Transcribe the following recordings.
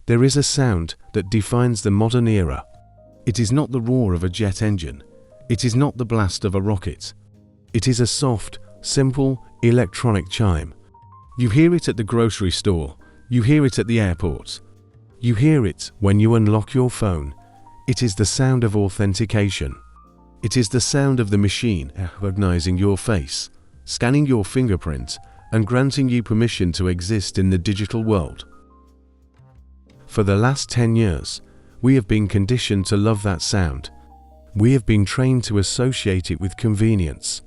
There is a sound that defines the modern era. It is not the roar of a jet engine. It is not the blast of a rocket. It is a soft, simple, electronic chime. You hear it at the grocery store. You hear it at the airport. You hear it when you unlock your phone. It is the sound of authentication. It is the sound of the machine recognizing your face, scanning your fingerprint, and granting you permission to exist in the digital world. For the last 10 years, we have been conditioned to love that sound. We have been trained to associate it with convenience.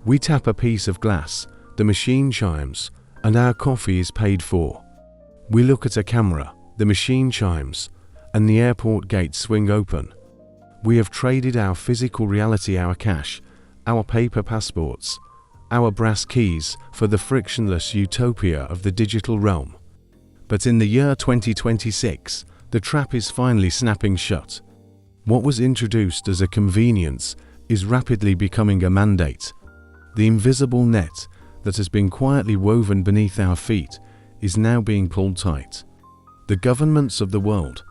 We tap a piece of glass, the machine chimes, and our coffee is paid for. We look at a camera, the machine chimes, and the airport gates swing open. We have traded our physical reality, our cash, our paper passports, our brass keys for the frictionless utopia of the digital realm. But in the year 2026, the trap is finally snapping shut. What was introduced as a convenience is rapidly becoming a mandate. The invisible net that has been quietly woven beneath our feet is now being pulled tight. The governments of the world,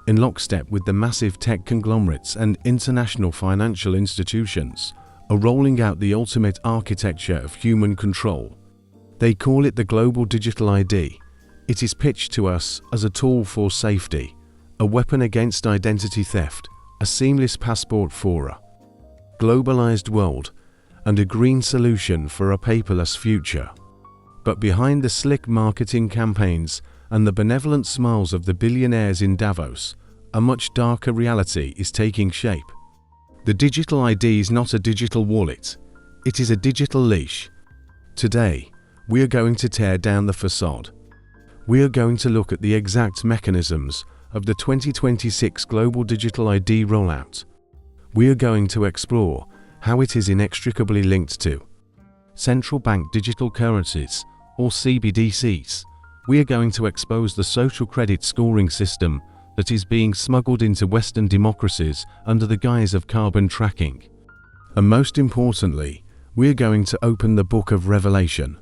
in lockstep with the massive tech conglomerates and international financial institutions, are rolling out the ultimate architecture of human control. They call it the Global Digital ID. It is pitched to us as a tool for safety, a weapon against identity theft, a seamless passport for a globalized world, and a green solution for a paperless future. But behind the slick marketing campaigns and the benevolent smiles of the billionaires in Davos, a much darker reality is taking shape. The digital ID is not a digital wallet. It is a digital leash. Today, we are going to tear down the facade. We are going to look at the exact mechanisms of the 2026 Global Digital ID rollout. We are going to explore how it is inextricably linked to central bank digital currencies, or CBDCs. We are going to expose the social credit scoring system that is being smuggled into Western democracies under the guise of carbon tracking. And most importantly, we are going to open the book of Revelation.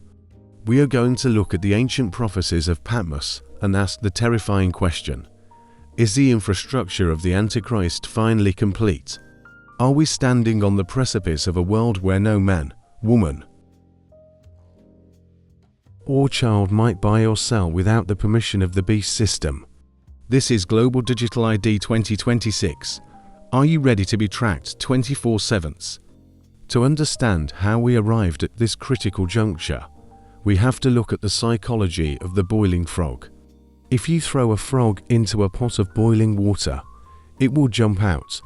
We are going to look at the ancient prophecies of Patmos and ask the terrifying question: is the infrastructure of the Antichrist finally complete? Are we standing on the precipice of a world where no man, woman, or child might buy or sell without the permission of the beast system? This is Global Digital ID 2026. Are you ready to be tracked 24/7? To understand how we arrived at this critical juncture, we have to look at the psychology of the boiling frog. If you throw a frog into a pot of boiling water, it will jump out.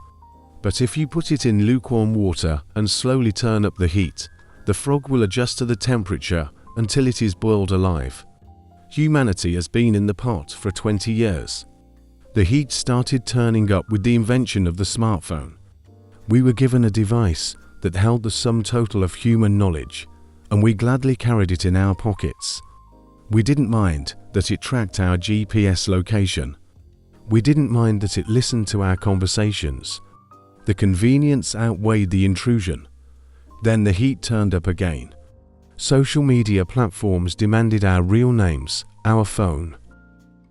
But if you put it in lukewarm water and slowly turn up the heat, the frog will adjust to the temperature until it is boiled alive. Humanity has been in the pot for 20 years. The heat started turning up with the invention of the smartphone. We were given a device that held the sum total of human knowledge, and we gladly carried it in our pockets. We didn't mind that it tracked our GPS location. We didn't mind that it listened to our conversations. The convenience outweighed the intrusion. Then the heat turned up again. Social media platforms demanded our real names, our phone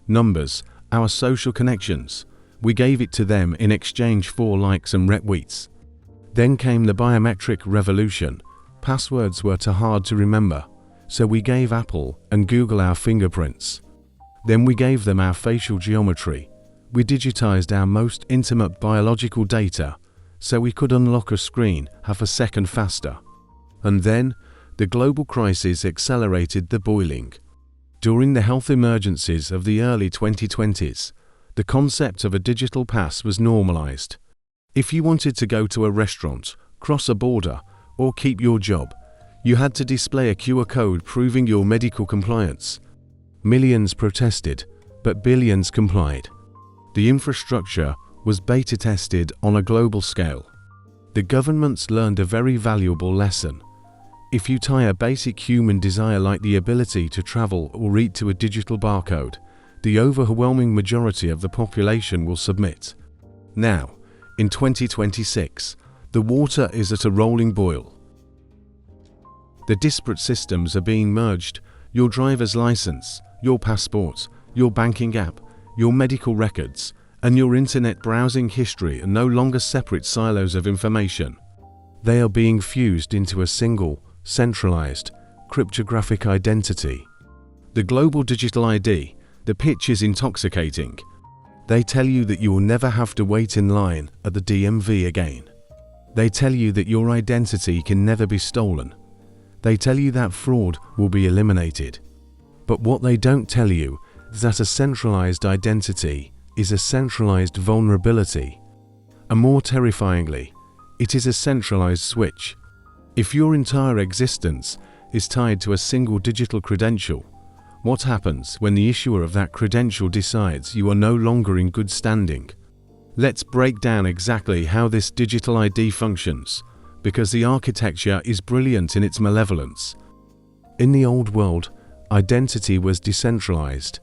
numbers, our social connections. We gave it to them in exchange for likes and retweets. Then came the biometric revolution. Passwords were too hard to remember, so we gave Apple and Google our fingerprints. Then we gave them our facial geometry. We digitized our most intimate biological data, so we could unlock a screen half a second faster. And then, the global crisis accelerated the boiling. During the health emergencies of the early 2020s, the concept of a digital pass was normalized. If you wanted to go to a restaurant, cross a border, or keep your job, you had to display a QR code proving your medical compliance. Millions protested, but billions complied. The infrastructure was beta tested on a global scale. The governments learned a very valuable lesson. If you tie a basic human desire like the ability to travel or eat to a digital barcode, the overwhelming majority of the population will submit. Now, in 2026, the water is at a rolling boil. The disparate systems are being merged: your driver's license, your passport, your banking app, your medical records, and your internet browsing history are no longer separate silos of information. They are being fused into a single, centralized, cryptographic identity. The global digital ID, the pitch is intoxicating. They tell you that you will never have to wait in line at the DMV again. They tell you that your identity can never be stolen. They tell you that fraud will be eliminated. But what they don't tell you is that a centralized identity is a centralized vulnerability. And more terrifyingly, it is a centralized switch. If your entire existence is tied to a single digital credential, what happens when the issuer of that credential decides you are no longer in good standing? Let's break down exactly how this digital ID functions, because the architecture is brilliant in its malevolence. In the old world, identity was decentralized.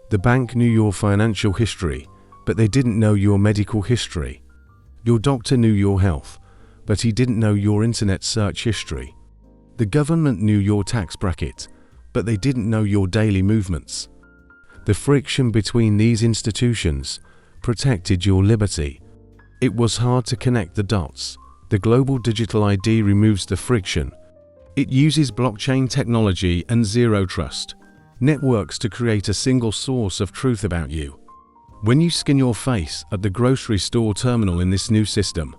The bank knew your financial history, but they didn't know your medical history. Your doctor knew your health, but he didn't know your internet search history. The government knew your tax bracket, but they didn't know your daily movements. The friction between these institutions protected your liberty. It was hard to connect the dots. The global digital ID removes the friction. It uses blockchain technology and zero trust networks to create a single source of truth about you. When you scan your face at the grocery store terminal in this new system,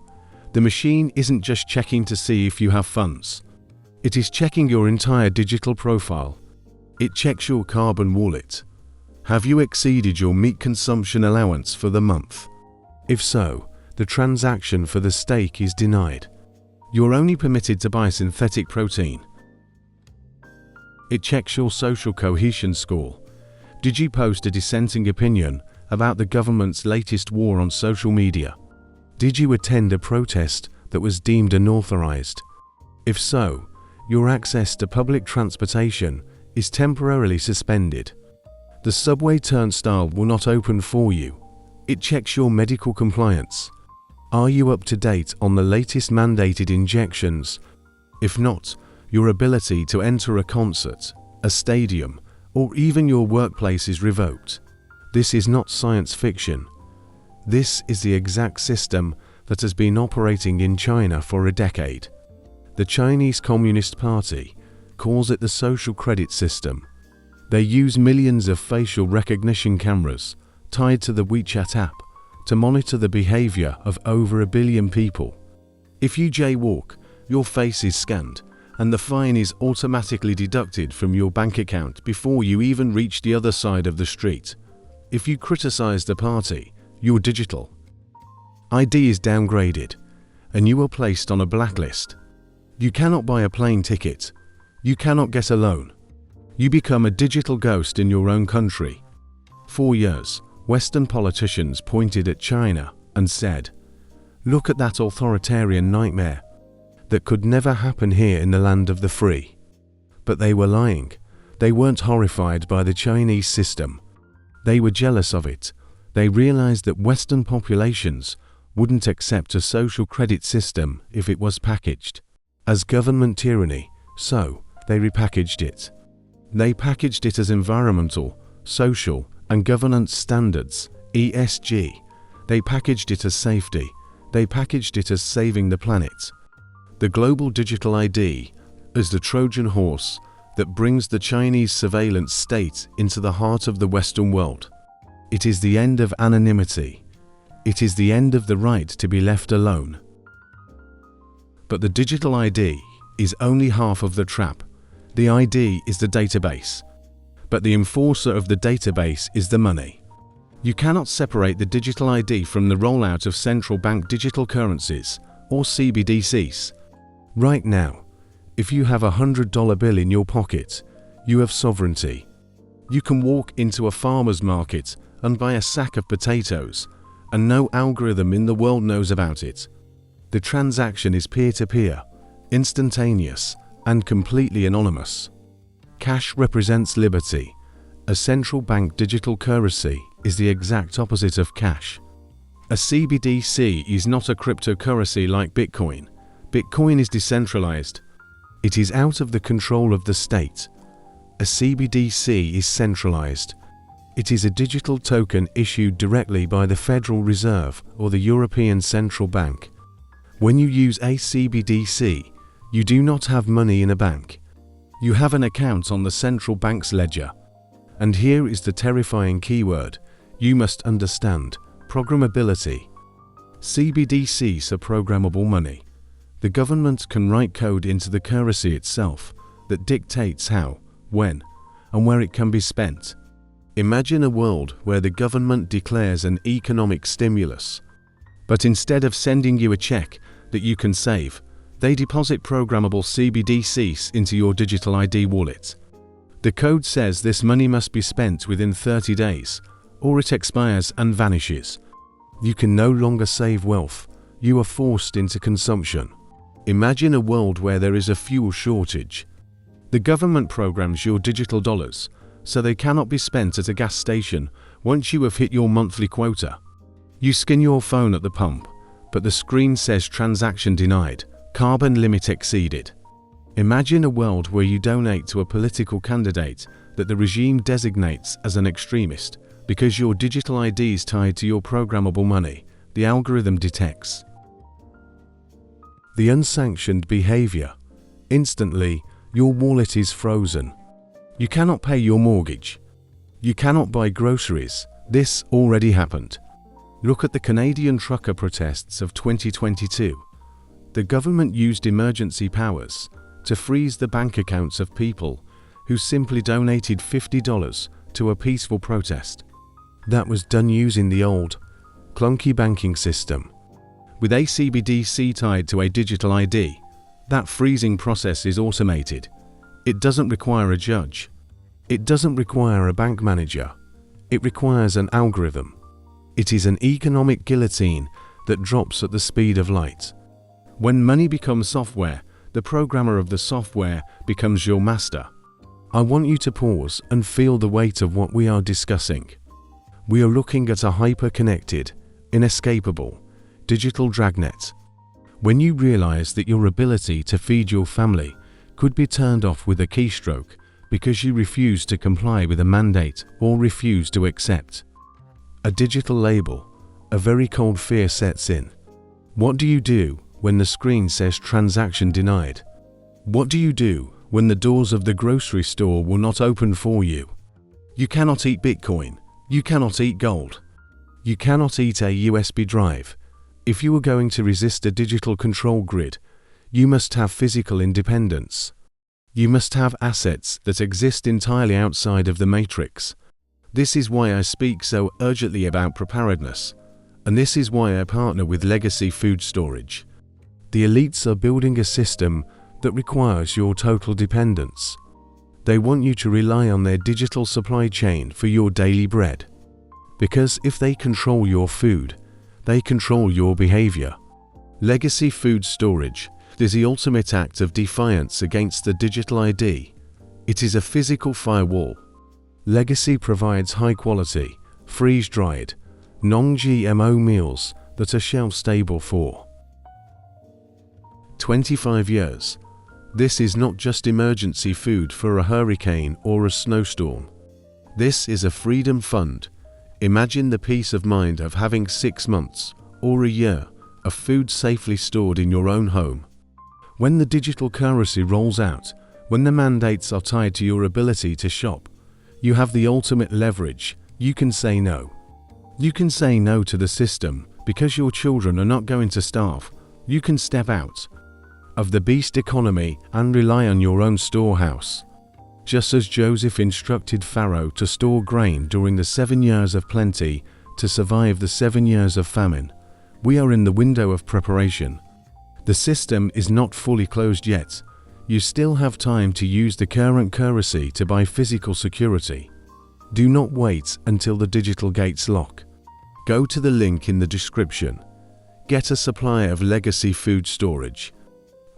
the machine isn't just checking to see if you have funds. It is checking your entire digital profile. It checks your carbon wallet. Have you exceeded your meat consumption allowance for the month? If so, the transaction for the steak is denied. You're only permitted to buy synthetic protein. It checks your social cohesion score. Did you post a dissenting opinion about the government's latest war on social media? Did you attend a protest that was deemed unauthorized? If so, your access to public transportation is temporarily suspended. The subway turnstile will not open for you. It checks your medical compliance. Are you up to date on the latest mandated injections? If not, your ability to enter a concert, a stadium, or even your workplace is revoked. This is not science fiction. This is the exact system that has been operating in China for a decade. The Chinese Communist Party calls it the social credit system. They use millions of facial recognition cameras tied to the WeChat app to monitor the behavior of over 1 billion people. If you jaywalk, your face is scanned, and the fine is automatically deducted from your bank account before you even reach the other side of the street. If you criticize the party, your digital ID is downgraded, and you are placed on a blacklist. You cannot buy a plane ticket. You cannot get a loan. You become a digital ghost in your own country. For years, Western politicians pointed at China and said, "Look at that authoritarian nightmare. That could never happen here in the land of the free." But they were lying. They weren't horrified by the Chinese system. They were jealous of it. They realized that Western populations wouldn't accept a social credit system if it was packaged as government tyranny, so they repackaged it. They packaged it as environmental, social, and governance standards, ESG. They packaged it as safety. They packaged it as saving the planet. The global digital ID is the Trojan horse that brings the Chinese surveillance state into the heart of the Western world. It is the end of anonymity. It is the end of the right to be left alone. But the digital ID is only half of the trap. The ID is the database, but the enforcer of the database is the money. You cannot separate the digital ID from the rollout of central bank digital currencies, or CBDCs. Right now, if you have a $100 bill in your pocket, you have sovereignty. You can walk into a farmer's market and buy a sack of potatoes, and no algorithm in the world knows about it. The transaction is peer-to-peer, instantaneous, and completely anonymous. Cash represents liberty. A central bank digital currency is the exact opposite of cash. A CBDC is not a cryptocurrency like Bitcoin. Bitcoin is decentralized. It is out of the control of the state. A CBDC is centralized. It is a digital token issued directly by the Federal Reserve or the European Central Bank. When you use a CBDC, you do not have money in a bank. You have an account on the central bank's ledger. And here is the terrifying keyword you must understand: programmability. CBDCs are programmable money. The government can write code into the currency itself that dictates how, when, and where it can be spent. Imagine a world where the government declares an economic stimulus, but instead of sending you a check that you can save, they deposit programmable CBDCs into your digital ID wallet. The code says this money must be spent within 30 days, or it expires and vanishes. You can no longer save wealth. You are forced into consumption. Imagine a world where there is a fuel shortage. The government programs your digital dollars so they cannot be spent at a gas station once you have hit your monthly quota. You scan your phone at the pump, but the screen says transaction denied, carbon limit exceeded. Imagine a world where you donate to a political candidate that the regime designates as an extremist because your digital ID is tied to your programmable money the algorithm detects. The unsanctioned behavior. Instantly, your wallet is frozen. You cannot pay your mortgage. You cannot buy groceries. This already happened. Look at the Canadian trucker protests of 2022. The government used emergency powers to freeze the bank accounts of people who simply donated $50 to a peaceful protest. That was done using the old, clunky banking system. With a CBDC tied to a digital ID, that freezing process is automated. It doesn't require a judge. It doesn't require a bank manager. It requires an algorithm. It is an economic guillotine that drops at the speed of light. When money becomes software, the programmer of the software becomes your master. I want you to pause and feel the weight of what we are discussing. We are looking at a hyper-connected, inescapable, digital dragnet. When you realize that your ability to feed your family could be turned off with a keystroke because you refuse to comply with a mandate or refuse to accept a digital label, a very cold fear sets in. What do you do when the screen says transaction denied? What do you do when the doors of the grocery store will not open for you? You cannot eat Bitcoin. You cannot eat gold. You cannot eat a USB drive. If you are going to resist a digital control grid, you must have physical independence. You must have assets that exist entirely outside of the matrix. This is why I speak so urgently about preparedness, and this is why I partner with Legacy Food Storage. The elites are building a system that requires your total dependence. They want you to rely on their digital supply chain for your daily bread. Because if they control your food, they control your behavior. Legacy Food Storage is the ultimate act of defiance against the digital ID. It is a physical firewall. Legacy provides high-quality, freeze-dried, non-GMO meals that are shelf-stable for 25 years. This is not just emergency food for a hurricane or a snowstorm. This is a freedom fund. Imagine the peace of mind of having 6 months or a year of food safely stored in your own home. When the digital currency rolls out, when the mandates are tied to your ability to shop, you have the ultimate leverage. You can say no. You can say no to the system because your children are not going to starve. You can step out of the beast economy and rely on your own storehouse. Just as Joseph instructed Pharaoh to store grain during the 7 years of plenty to survive the 7 years of famine, we are in the window of preparation. The system is not fully closed yet. You still have time to use the current currency to buy physical security. Do not wait until the digital gates lock. Go to the link in the description. Get a supply of Legacy Food Storage.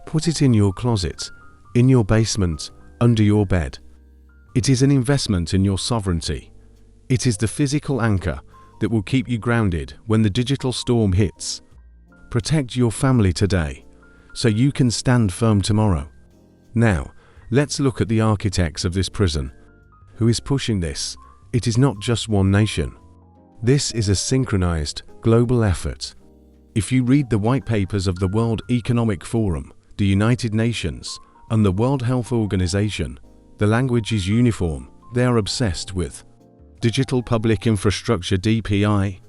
Put it in your closet, in your basement, under your bed. It is an investment in your sovereignty. It is the physical anchor that will keep you grounded when the digital storm hits. Protect your family today, so you can stand firm tomorrow. Now, let's look at the architects of this prison. Who is pushing this? It is not just one nation. This is a synchronized, global effort. If you read the white papers of the World Economic Forum, the United Nations, and the World Health Organization, the language is uniform. They are obsessed with digital public infrastructure (DPI).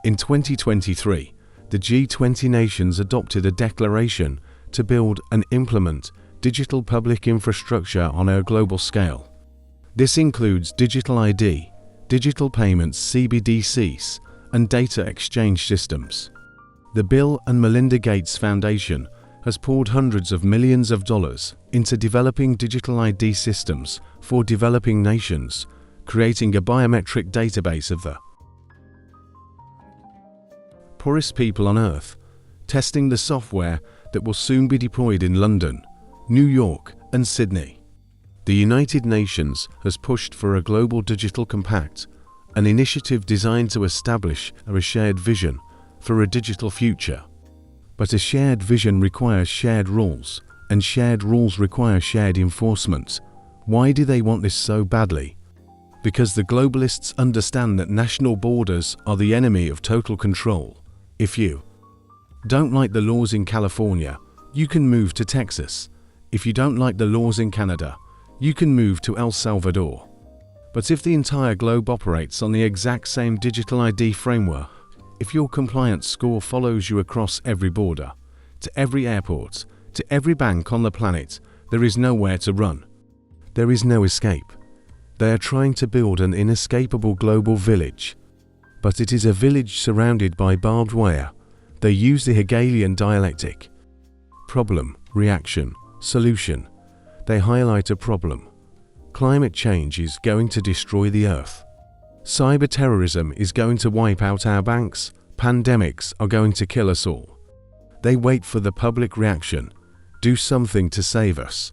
In 2023, the G20 nations adopted a declaration to build and implement digital public infrastructure on a global scale. This includes digital ID, digital payments (CBDCs), and data exchange systems. The Bill and Melinda Gates Foundation has poured hundreds of millions of dollars into developing digital ID systems for developing nations, creating a biometric database of the poorest people on Earth, testing the software that will soon be deployed in London, New York, and Sydney. The United Nations has pushed for a global digital compact, an initiative designed to establish a shared vision for a digital future. But a shared vision requires shared rules, and shared rules require shared enforcement. Why do they want this so badly? Because the globalists understand that national borders are the enemy of total control. If you don't like the laws in California, you can move to Texas. If you don't like the laws in Canada, you can move to El Salvador. But if the entire globe operates on the exact same digital ID framework, if your compliance score follows you across every border, to every airport, to every bank on the planet, there is nowhere to run. There is no escape. They are trying to build an inescapable global village. But it is a village surrounded by barbed wire. They use the Hegelian dialectic. Problem, reaction, solution. They highlight a problem. Climate change is going to destroy the Earth. Cyberterrorism is going to wipe out our banks. Pandemics are going to kill us all. They wait for the public reaction. Do something to save us.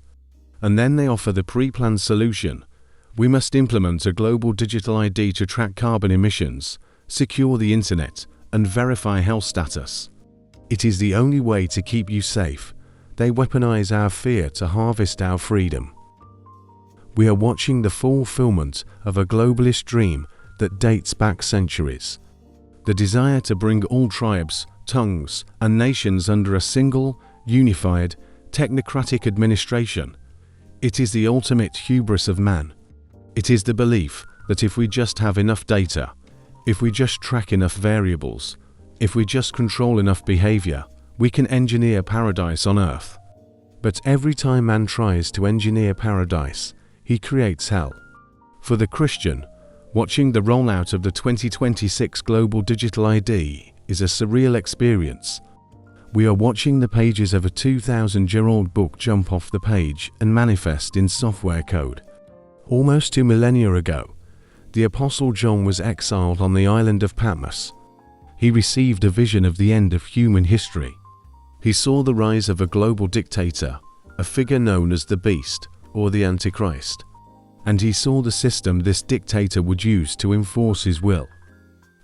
And then they offer the pre-planned solution. We must implement a global digital ID to track carbon emissions, secure the internet, and verify health status. It is the only way to keep you safe. They weaponize our fear to harvest our freedom. We are watching the fulfillment of a globalist dream that dates back centuries. The desire to bring all tribes, tongues, and nations under a single, unified, technocratic administration. It is the ultimate hubris of man. It is the belief that if we just have enough data, if we just track enough variables, if we just control enough behavior, we can engineer paradise on Earth. But every time man tries to engineer paradise, he creates hell. For the Christian, watching the rollout of the 2026 Global Digital ID is a surreal experience. We are watching the pages of a 2,000-year-old book jump off the page and manifest in software code. Almost 2 millennia ago, the Apostle John was exiled on the island of Patmos. He received a vision of the end of human history. He saw the rise of a global dictator, a figure known as the Beast or the Antichrist. And he saw the system this dictator would use to enforce his will.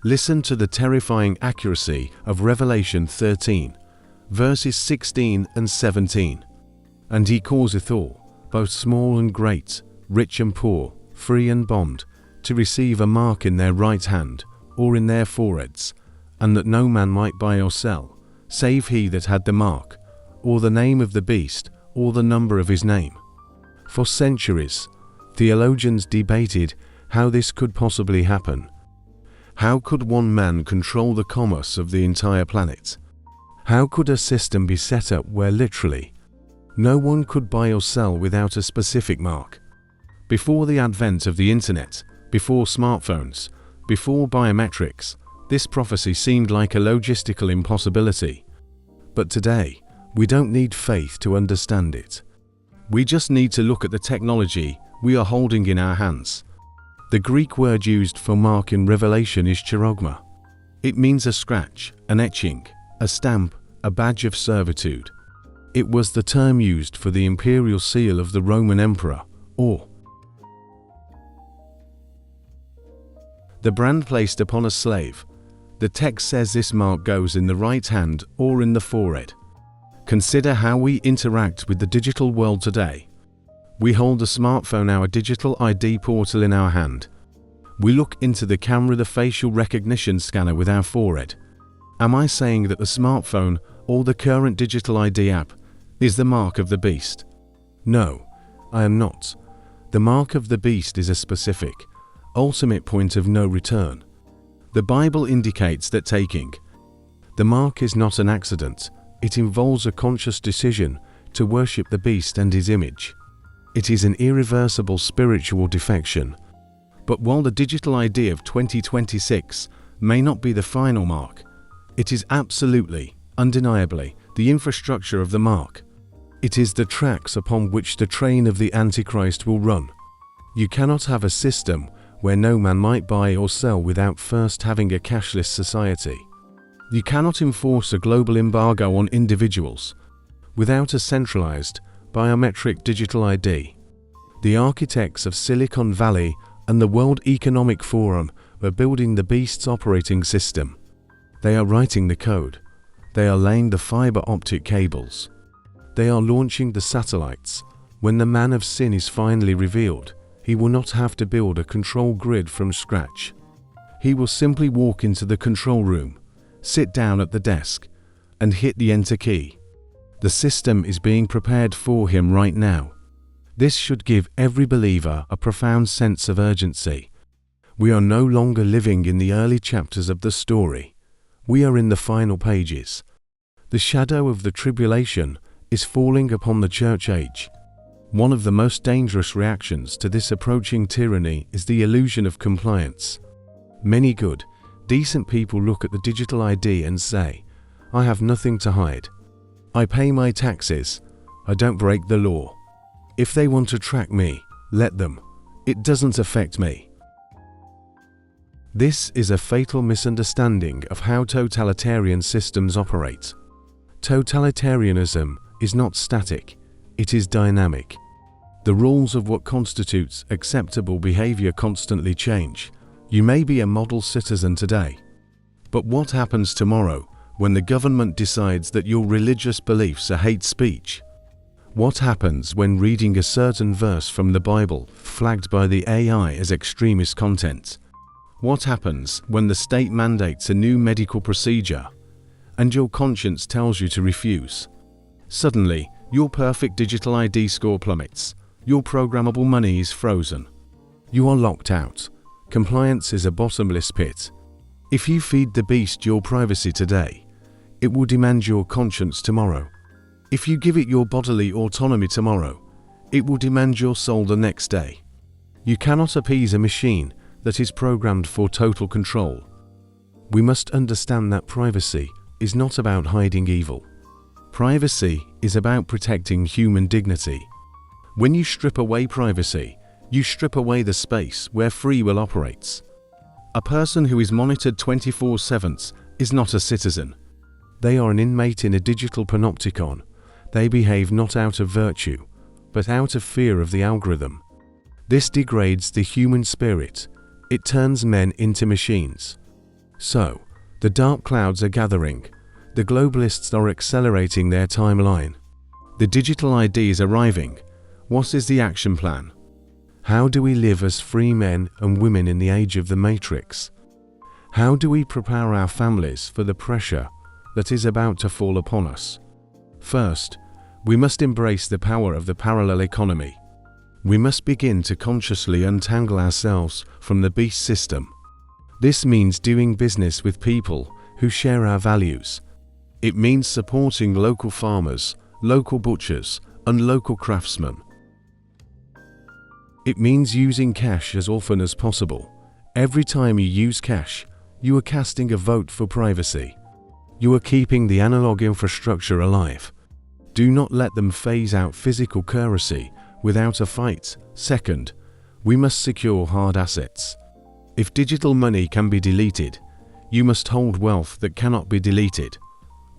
Listen to the terrifying accuracy of Revelation 13, verses 16 and 17. And he causeth all, both small and great, rich and poor, free and bond, to receive a mark in their right hand, or in their foreheads, and that no man might buy or sell, save he that had the mark, or the name of the beast, or the number of his name. For centuries, theologians debated how this could possibly happen. How could one man control the commerce of the entire planet? How could a system be set up where literally no one could buy or sell without a specific mark? Before the advent of the internet, before smartphones, before biometrics, this prophecy seemed like a logistical impossibility. But today, we don't need faith to understand it. We just need to look at the technology we are holding in our hands. The Greek word used for mark in Revelation is chirogma. It means a scratch, an etching, a stamp, a badge of servitude. It was the term used for the imperial seal of the Roman emperor, or the brand placed upon a slave. The text says this mark goes in the right hand or in the forehead. Consider how we interact with the digital world today. We hold a smartphone, our digital ID portal, in our hand. We look into the camera, the facial recognition scanner with our forehead. Am I saying that the smartphone or the current digital ID app is the mark of the beast? No, I am not. The mark of the beast is a specific, ultimate point of no return. The Bible indicates that taking the mark is not an accident. It involves a conscious decision to worship the beast and his image. It is an irreversible spiritual defection. But while the digital ID of 2026 may not be the final mark, it is absolutely, undeniably, the infrastructure of the mark. It is the tracks upon which the train of the Antichrist will run. You cannot have a system where no man might buy or sell without first having a cashless society. You cannot enforce a global embargo on individuals without a centralized, biometric digital ID. The architects of Silicon Valley and the World Economic Forum are building the beast's operating system. They are writing the code. They are laying the fiber optic cables. They are launching the satellites. When the man of sin is finally revealed, he will not have to build a control grid from scratch. He will simply walk into the control room, sit down at the desk, and hit the enter key. The system is being prepared for him right now. This should give every believer a profound sense of urgency. We are no longer living in the early chapters of the story. We are in the final pages. The shadow of the tribulation is falling upon the church age. One of the most dangerous reactions to this approaching tyranny is the illusion of compliance. Many good, decent people look at the digital ID and say, "I have nothing to hide. I pay my taxes. I don't break the law. If they want to track me, let them. It doesn't affect me." This is a fatal misunderstanding of how totalitarian systems operate. Totalitarianism is not static, it is dynamic. The rules of what constitutes acceptable behavior constantly change. You may be a model citizen today, but what happens tomorrow when the government decides that your religious beliefs are hate speech? What happens when reading a certain verse from the Bible flagged by the AI as extremist content? What happens when the state mandates a new medical procedure and your conscience tells you to refuse? Suddenly, your perfect digital ID score plummets. Your programmable money is frozen. You are locked out. Compliance is a bottomless pit. If you feed the beast your privacy today, it will demand your conscience tomorrow. If you give it your bodily autonomy tomorrow, it will demand your soul the next day. You cannot appease a machine that is programmed for total control. We must understand that privacy is not about hiding evil. Privacy is about protecting human dignity. When you strip away privacy, you strip away the space where free will operates. A person who is monitored 24/7 is not a citizen. They are an inmate in a digital panopticon. They behave not out of virtue, but out of fear of the algorithm. This degrades the human spirit. It turns men into machines. So, the dark clouds are gathering. The globalists are accelerating their timeline. The digital ID is arriving. What is the action plan? How do we live as free men and women in the age of the Matrix? How do we prepare our families for the pressure that is about to fall upon us? First, we must embrace the power of the parallel economy. We must begin to consciously untangle ourselves from the beast system. This means doing business with people who share our values. It means supporting local farmers, local butchers, and local craftsmen. It means using cash as often as possible. Every time you use cash, you are casting a vote for privacy. You are keeping the analog infrastructure alive. Do not let them phase out physical currency without a fight. Second, we must secure hard assets. If digital money can be deleted, you must hold wealth that cannot be deleted.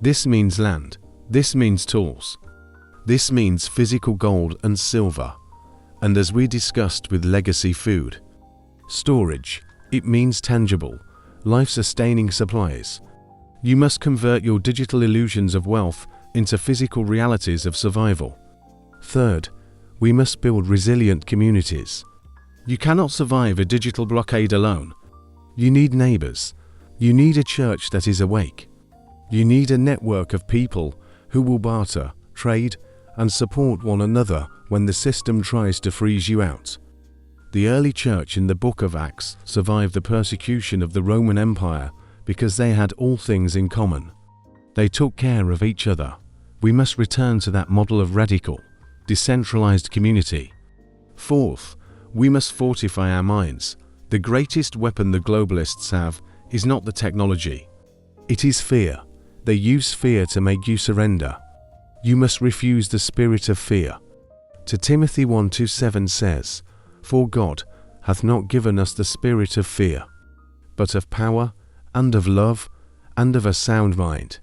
This means land. This means tools. This means physical gold and silver. And as we discussed with legacy food storage, it means tangible, life-sustaining supplies. You must convert your digital illusions of wealth into physical realities of survival. Third, we must build resilient communities. You cannot survive a digital blockade alone. You need neighbors. You need a church that is awake. You need a network of people who will barter, trade, and support one another when the system tries to freeze you out. The early church in the book of Acts survived the persecution of the Roman Empire because they had all things in common. They took care of each other. We must return to that model of radical, decentralized community. Fourth, we must fortify our minds. The greatest weapon the globalists have is not the technology. It is fear. They use fear to make you surrender. You must refuse the spirit of fear. To Timothy 1:7 says, "For God hath not given us the spirit of fear, but of power, and of love, and of a sound mind."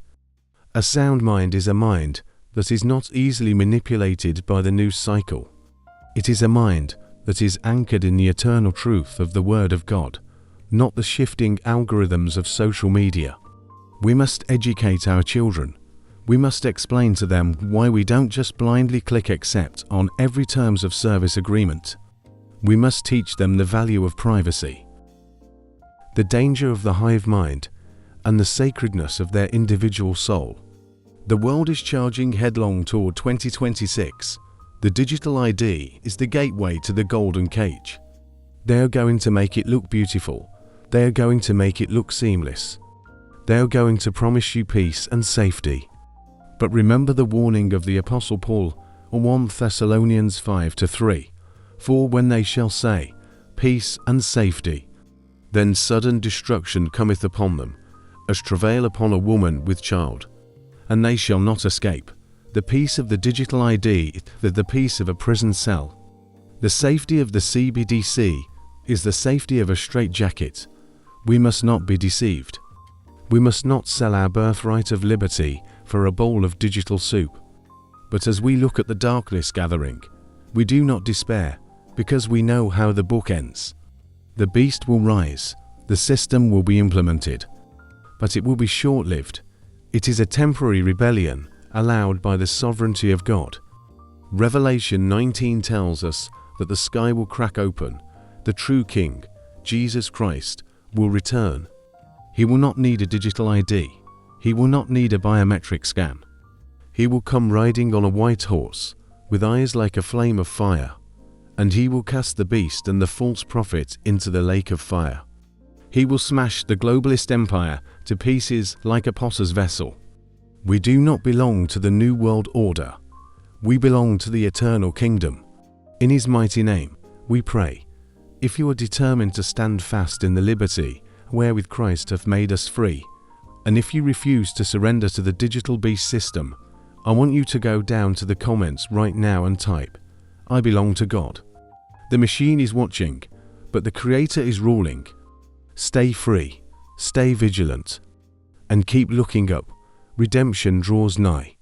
A sound mind is a mind that is not easily manipulated by the news cycle. It is a mind that is anchored in the eternal truth of the Word of God, not the shifting algorithms of social media. We must educate our children. We must explain to them why we don't just blindly click accept on every terms of service agreement. We must teach them the value of privacy, the danger of the hive mind, and the sacredness of their individual soul. The world is charging headlong toward 2026. The digital ID is the gateway to the golden cage. They are going to make it look beautiful. They are going to make it look seamless. They are going to promise you peace and safety. But remember the warning of the Apostle Paul in 1 Thessalonians 5:3. "For when they shall say, peace and safety, then sudden destruction cometh upon them, as travail upon a woman with child, and they shall not escape." The peace of the digital ID is the peace of a prison cell. The safety of the CBDC is the safety of a straitjacket. We must not be deceived. We must not sell our birthright of liberty for a bowl of digital soup. But as we look at the darkness gathering, we do not despair, because we know how the book ends. The beast will rise, the system will be implemented, but it will be short-lived. It is a temporary rebellion allowed by the sovereignty of God. Revelation 19 tells us that the sky will crack open, the true King, Jesus Christ, will return. He will not need a digital ID. He will not need a biometric scan. He will come riding on a white horse, with eyes like a flame of fire, and he will cast the beast and the false prophet into the lake of fire. He will smash the globalist empire to pieces like a potter's vessel. We do not belong to the New World Order. We belong to the eternal kingdom. In His mighty name, we pray. If you are determined to stand fast in the liberty wherewith Christ hath made us free, and if you refuse to surrender to the digital beast system, I want you to go down to the comments right now and type, "I belong to God." The machine is watching, but the Creator is ruling. Stay free, stay vigilant, and keep looking up. Redemption draws nigh.